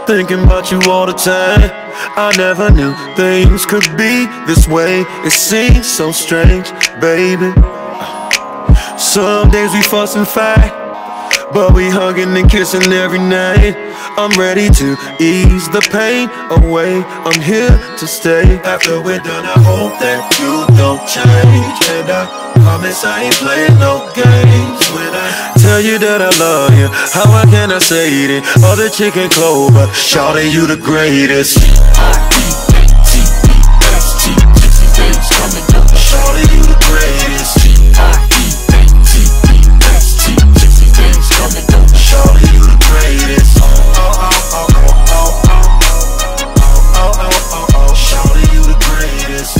thinking about you all the time. I never knew things could be this way. It seems so strange, baby. Some days we fuss and fight, but we hugging and kissing every night. I'm ready to ease the pain away. I'm here to stay. After we're done, I hope that you don't change. And I promise I ain't playing no games. When I tell you that I love you, how can I say it? Other chicken clover, shawty, you the greatest. Shawty, you the greatest. Shawty, you the greatest. Shawty, you the greatest.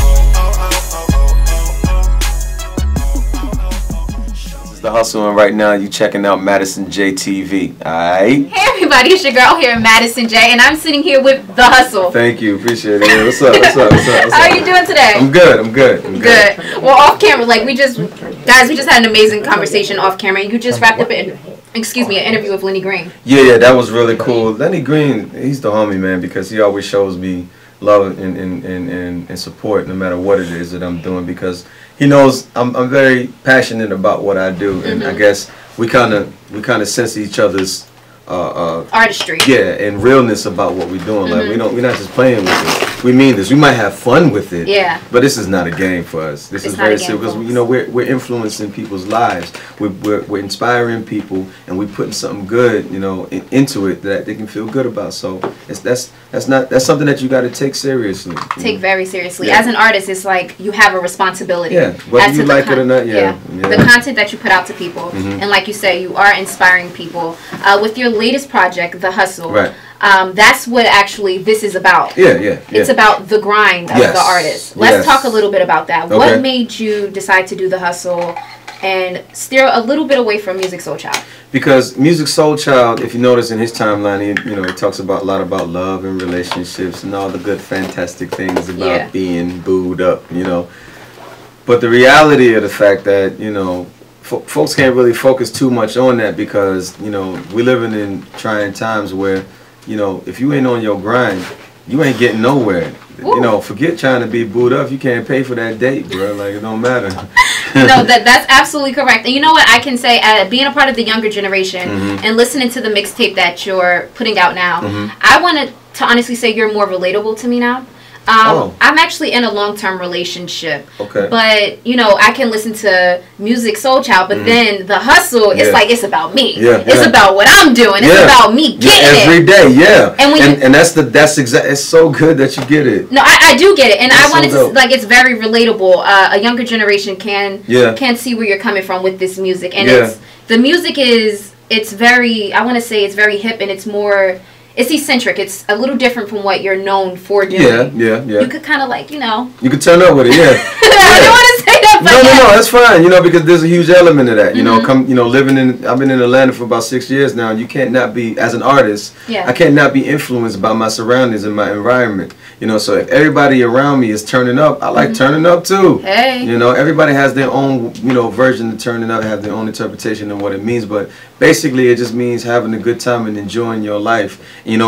This is The Hustle, and right now you checking out Madison Jaye TV. Alright? Hey everybody, it's your girl here, Madison Jaye, and I'm sitting here with The Hustle. Thank you, appreciate it. What's up? What's up? What's up? What's up? How are you doing today? I'm good. I'm good. I'm good. Well, off camera, like we just had an amazing conversation off camera. You just wrapped up an interview with Lenny Green. Yeah, that was really cool. Lenny Green, he's the homie, man, because he always shows me love and support no matter what it is that I'm doing, because he knows I'm very passionate about what I do, and I guess we kind of sense each other's artistry. Yeah, and realness about what we're doing. Like we're not just playing with it. We mean this. We might have fun with it. Yeah. But this is not a game for us. This is very serious, because we're influencing people's lives. We're inspiring people, and we're putting something good into it that they can feel good about. So that's something that you got to take seriously. Take very seriously. As an artist, it's like you have a responsibility. Yeah. Whether you like it or not. Yeah. The content that you put out to people, and like you say, you are inspiring people with your latest project, The Hustle. Right. That's what actually this is about. Yeah. It's about the grind of the artist. Let's talk a little bit about that. Okay. What made you decide to do The Hustle and steer a little bit away from Musiq SoulChild? Because Musiq SoulChild, if you notice in his timeline, he talks about a lot about love and relationships and all the good, fantastic things about being booed up, But the reality of the fact that, folks can't really focus too much on that, because, we're living in trying times where, if you ain't on your grind, you ain't getting nowhere. Ooh. Forget trying to be booed up. You can't pay for that date, bro. Like, it don't matter. No, that's absolutely correct. And you know what I can say, being a part of the younger generation and listening to the mixtape that you're putting out now, I want to honestly say you're more relatable to me now. I'm actually in a long-term relationship. Okay. But, I can listen to Musiq SoulChild, but then The Hustle, it's like, it's about me. Yeah. It's about what I'm doing. It's about me getting it. Every day, And that's exactly, it's so good that you get it. No, I do get it. And I wanted to, like, it's very relatable. A younger generation can see where you're coming from with this music. And the music it's very, I want to say it's very hip, and it's more... It's eccentric. It's a little different from what you're known for doing. Yeah. You could kind of like, You could turn up with it, I didn't want to say that, but No, that's fine, because there's a huge element of that. I've been in Atlanta for about 6 years now, and you can't not be, as an artist, I can't not be influenced by my surroundings and my environment. So if everybody around me is turning up, I like turning up too. Hey. Everybody has their own, version of turning up, have their own interpretation of what it means, but basically it just means having a good time and enjoying your life. And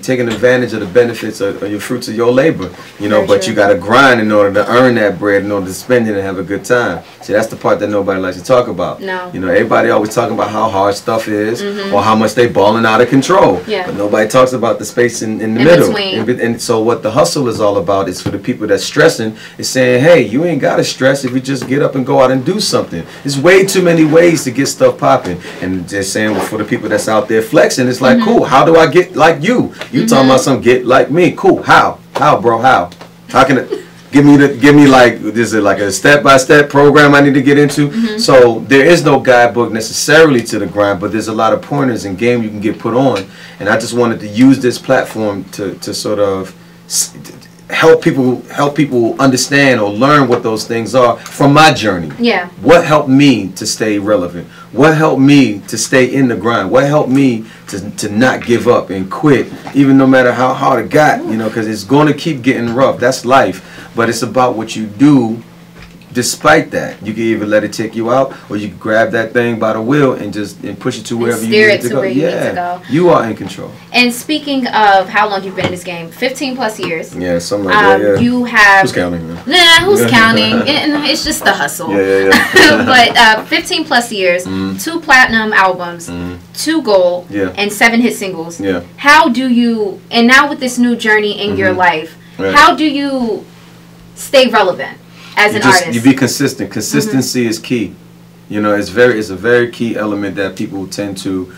taking advantage of the benefits of your fruits of your labor, but you got to grind in order to earn that bread, in order to spend it and have a good time. See, that's the part that nobody likes to talk about. No. Everybody always talking about how hard stuff is or how much they balling out of control. Yeah. But nobody talks about the space in the middle. And so what The Hustle is all about is for the people that's stressing, is saying, hey, you ain't got to stress if you just get up and go out and do something. There's way too many ways to get stuff popping. And just saying, for the people that's out there flexing, it's like, cool, how do I get like you? You talking about some get like me. Cool. How, bro? How can it give me like, is it like a step-by-step program I need to get into? So there is no guidebook necessarily to the grind, but there's a lot of pointers and game you can get put on. And I just wanted to use this platform to sort of help people understand or learn what those things are from my journey. Yeah. What helped me to stay relevant? What helped me to stay in the grind? What helped me to not give up and quit, even no matter how hard it got, because it's going to keep getting rough. That's life. But it's about what you do despite that, you can either let it take you out, or you can grab that thing by the wheel and just push it to wherever you need to go. You are in control. And speaking of how long you've been in this game, 15 plus years. Yeah, something like that. Yeah. You have. Who's counting? Man? Nah, who's counting? It's just the hustle. But 15 plus years, 2 platinum albums, 2 gold, and 7 hit singles. Yeah. How do you? And now with this new journey in your life, how do you stay relevant as an artist? You be consistent. Consistency is key. You know, it's a very key element that people tend to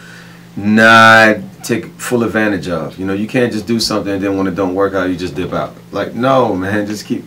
not take full advantage of. You know, you can't just do something and then when it don't work out, you just dip out. Like, no, man, just keep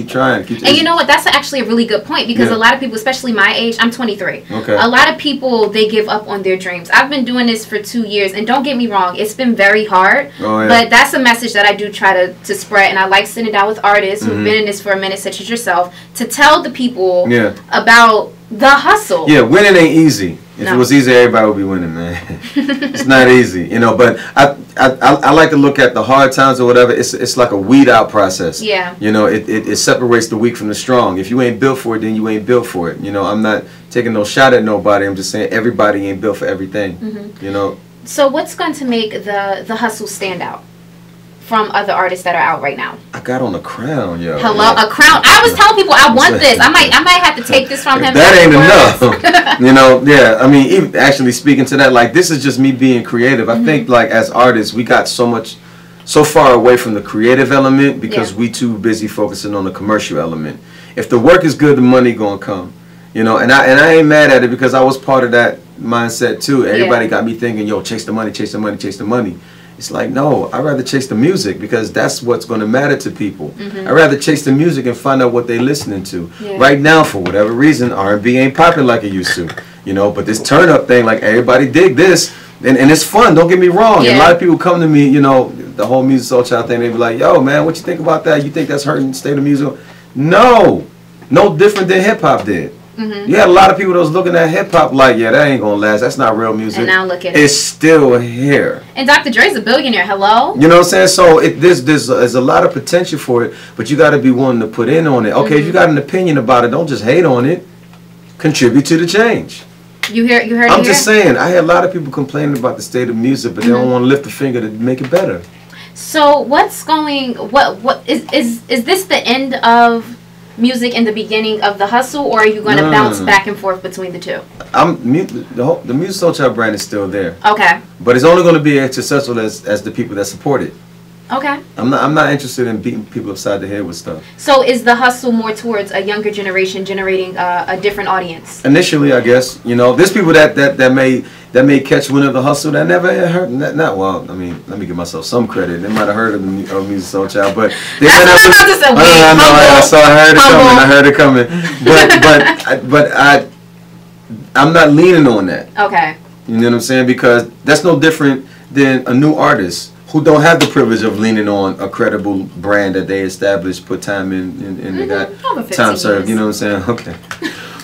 trying. And you know what? That's actually a really good point, because a lot of people, especially my age, I'm 23. Okay. A lot of people, they give up on their dreams. I've been doing this for 2 years, and don't get me wrong, it's been very hard. But that's a message that I do try to spread, and I like sitting down with artists who've been in this for a minute, such as yourself, to tell the people about the hustle. Yeah, winning ain't easy. If it was easy, everybody would be winning, man. It's not easy, you know. But I like to look at the hard times or whatever. It's like a weed out process. Yeah. You know, it separates the weak from the strong. If you ain't built for it, then you ain't built for it. You know, I'm not taking no shot at nobody. I'm just saying everybody ain't built for everything. You know. So what's going to make the hustle stand out from other artists that are out right now? I got on a crown, yo. Hello, a crown. I was telling people I want this. I might have to take this from him. That ain't enough. You know, yeah. I mean, even actually speaking to that, like, this is just me being creative. I think, like, as artists, we got so far away from the creative element because we too busy focusing on the commercial element. If the work is good, the money gonna come. You know, and I ain't mad at it, because I was part of that mindset too. Everybody got me thinking, yo, chase the money, chase the money, chase the money. It's like, no, I'd rather chase the music, because that's what's going to matter to people. I'd rather chase the music and find out what they're listening to. Right now, for whatever reason, R&B ain't popping like it used to. You know, but this turn-up thing, like, everybody dig this, and it's fun, don't get me wrong. And a lot of people come to me, you know, the whole Musiq SoulChild thing, they be like, yo, man, what you think about that? You think that's hurting the state of music? No different than hip-hop did. You had a lot of people that was looking at hip-hop like, yeah, that ain't gonna last, that's not real music. And now look at it. It's still here. And Dr. Dre's a billionaire, hello? You know what I'm saying? So there's a lot of potential for it, but you got to be willing to put in on it. Okay, if you got an opinion about it, don't just hate on it. Contribute to the change. You heard I'm just saying, I had a lot of people complaining about the state of music, but they don't want to lift a finger to make it better. So what's going, what is this the end of music and the beginning of the hustle, or are you going to bounce back and forth between the two? The Musiq SoulChild brand is still there. Okay. But it's only going to be as successful as the people that support it. Okay. I'm not interested in beating people upside the head with stuff. So is the hustle more towards a younger generation, generating a different audience? Initially, I guess, you know, there's people that may catch wind of the hustle that never heard. Well, I mean, let me give myself some credit. They might have heard of Musiq SoulChild, but they might not. I heard it coming. But I'm not leaning on that. Okay. You know what I'm saying? Because that's no different than a new artist who don't have the privilege of leaning on a credible brand that they established, put time in, and they got time served. You know what I'm saying? Okay.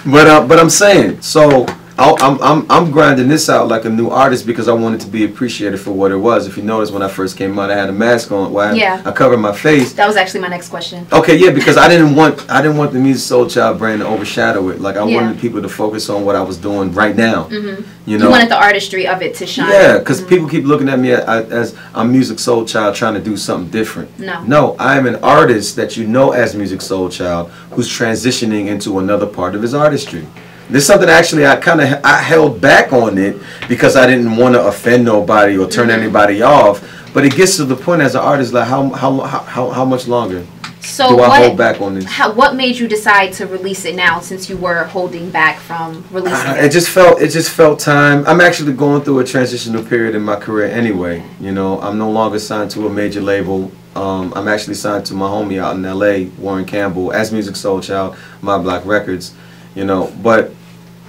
But I'm saying, so I'm grinding this out like a new artist because I wanted to be appreciated for what it was. If you notice, when I first came out, I had a mask on. I covered my face. That was actually my next question. Okay, yeah, because I didn't want the Musiq SoulChild brand to overshadow it. Like, I wanted people to focus on what I was doing right now. You know, you wanted the artistry of it to shine. Yeah, because people keep looking at me as I'm Musiq SoulChild trying to do something different. No, I am an artist that you know as Musiq SoulChild who's transitioning into another part of his artistry. This is something actually I held back on it because I didn't want to offend nobody or turn anybody off. But it gets to the point as an artist, like how much longer do I hold back on this? What made you decide to release it now, since you were holding back from releasing it? It just felt time. I'm actually going through a transitional period in my career anyway. You know, I'm no longer signed to a major label. I'm actually signed to my homie out in LA, Warren Campbell, as Musiq SoulChild, My Black Records. You know,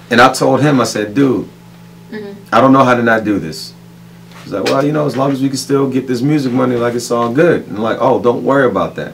and I told him, I said, dude, I don't know how to not do this. He's like, well, you know, as long as we can still get this music money, like, it's all good. And I'm like, oh, don't worry about that.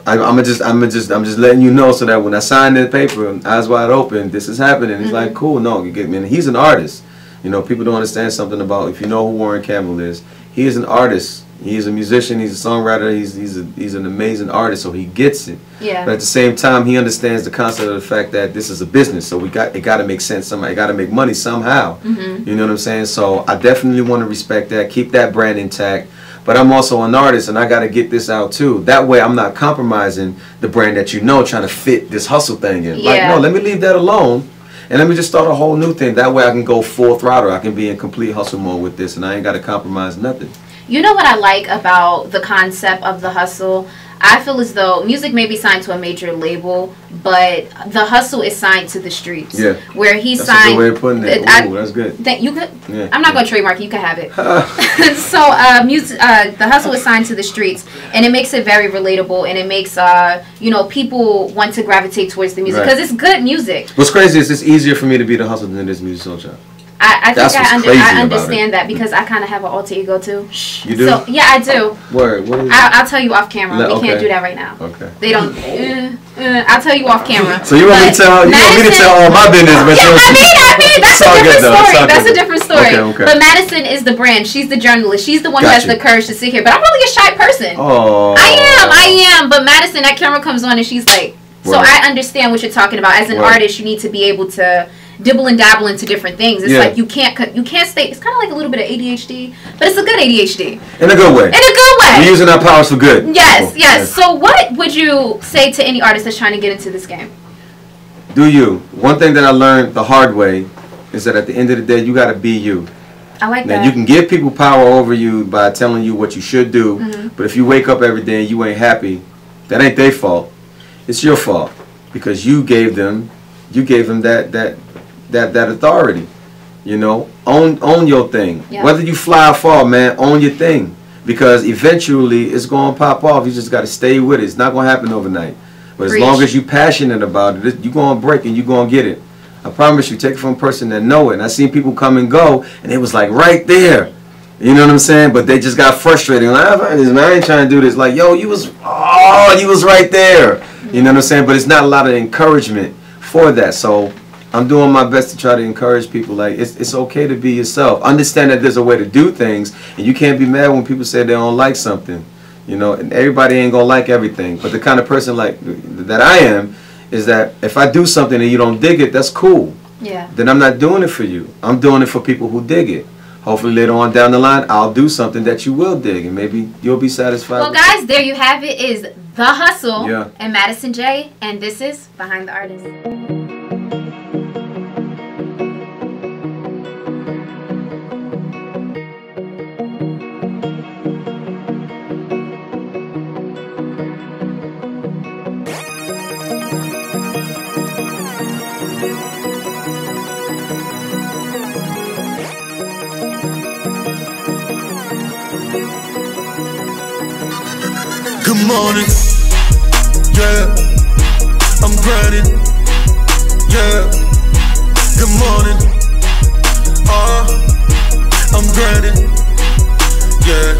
I'm just letting you know so that when I sign that paper, eyes wide open, this is happening. He's like, cool, no, you get me. And he's an artist. You know, people don't understand something about, if you know who Warren Campbell is, he is an artist He's a musician. He's a songwriter. He's an amazing artist. So he gets it. Yeah. But at the same time, he understands the concept of the fact that this is a business. So it got to make sense. Somebody got to make money somehow. You know what I'm saying? So I definitely want to respect that. Keep that brand intact. But I'm also an artist, and I got to get this out too. That way, I'm not compromising the brand that trying to fit this hustle thing in. Like, no, let me leave that alone. And let me just start a whole new thing. That way I can go full throttle. I can be in complete hustle mode with this, and I ain't got to compromise nothing. You know what I like about the concept of the hustle? I feel as though music may be signed to a major label, but the hustle is signed to the streets. Yeah. Where he's that's signed. That's a good way of putting it. Ooh, that's good. You could. Yeah, I'm not going to trademark it. You can have it. So the hustle is signed to the streets, and it makes it very relatable, and it makes people want to gravitate towards the music because it's good music. What's crazy is it's easier for me to be the hustle than it is Musiq SoulChild. I think I understand that because I kind of have an alter ego too. You do? So, yeah, I do. Word. What is I'll tell you off camera. We can't do that right now. Okay. They don't. I'll tell you off camera. So you want me to tell all my business? But I mean, that's a different story. That's a different story. Okay. But Madison is the brand. She's the journalist. She's the one who has the courage to sit here. But I'm really a shy person. Oh. I am. But Madison, that camera comes on and she's like. So I understand what you're talking about. As an artist, you need to be able to dibble and dabble into different things. It's like you can't stay. It's kind of like a little bit of ADHD, but it's a good ADHD. In a good way. We're using our powers for good. Yes. So what would you say to any artist that's trying to get into this game? Do you? One thing that I learned the hard way is that at the end of the day, you got to be you. I like that. Now, you can give people power over you by telling you what you should do, but if you wake up every day and you ain't happy, that ain't their fault. It's your fault because you gave them that authority. You know, own your thing. Yeah. Whether you fly or fall, man, own your thing because eventually it's gonna pop off. You just got to stay with it. It's not gonna happen overnight. But as long as you're passionate about it, you're gonna break and you're gonna get it. I promise you. Take it from a person that know it. And I seen people come and go, and it was like right there. You know what I'm saying? But they just got frustrated. Like, I ain't trying to do this. Like, yo, you was right there. You know what I'm saying? But it's not a lot of encouragement for that. So I'm doing my best to try to encourage people. Like, it's okay to be yourself. Understand that there's a way to do things, and you can't be mad when people say they don't like something. You know, and everybody ain't gonna like everything. But the kind of person like that I am is that if I do something and you don't dig it, that's cool. Yeah. Then I'm not doing it for you. I'm doing it for people who dig it. Hopefully later on down the line, I'll do something that you will dig, and maybe you'll be satisfied. Well, guys, there you have it. Is The Hustle and Madison Jaye, and this is Behind the Artist. Good morning, yeah, I'm grinding, yeah, good morning, I'm grinding, yeah,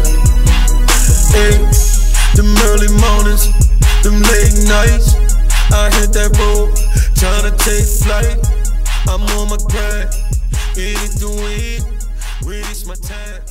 hey, them early mornings, them late nights, I hit that road, tryna take flight, I'm on my grind, it ain't the week, waste my time.